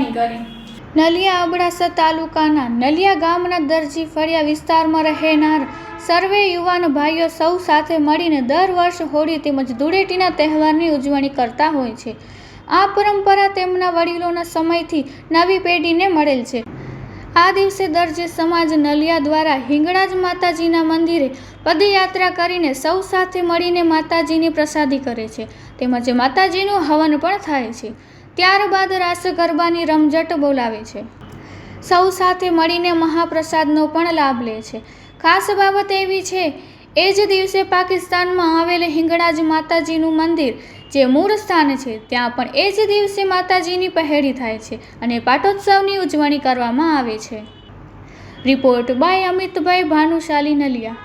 ઉજવણી કરી। નલિયા અબડાસા તાલુકાના નલિયા ગામના દરજી ફળિયા વિસ્તારમાં રહેનાર સર્વે યુવાન ભાઈઓ સૌ સાથે મળીને દર વર્ષ હોળી તેમજ ધૂળેટીના તહેવારની ઉજવણી કરતા હોય છે। આ પરંપરા તેમના વડીલોના સમયથી નવી પેઢીને મળેલ છે। આ દિવસે દરજી સમાજ નલિયા દ્વારા હિંગળાજ માતાજીના મંદિરે પદયાત્રા કરીને સૌ સાથે મળીને માતાજીની પ્રસાદી કરે છે તેમજ માતાજીનું હવન પણ થાય છે। ત્યારબાદ રાસ ગરબાની રમઝટ બોલાવે છે। સૌ સાથે મળીને મહાપ્રસાદનો પણ લાભ લે છે। ખાસ બાબત એવી છે, એ જ દિવસે પાકિસ્તાનમાં આવેલ હિંગળાજ માતાજીનું મંદિર જે મૂળ સ્થાન છે ત્યાં પણ એ જ દિવસે માતાજીની પહેરી થાય છે અને પાટોત્સવની ઉજવણી કરવામાં આવે છે। Report by Amitbhai Bhanushali, Naliya.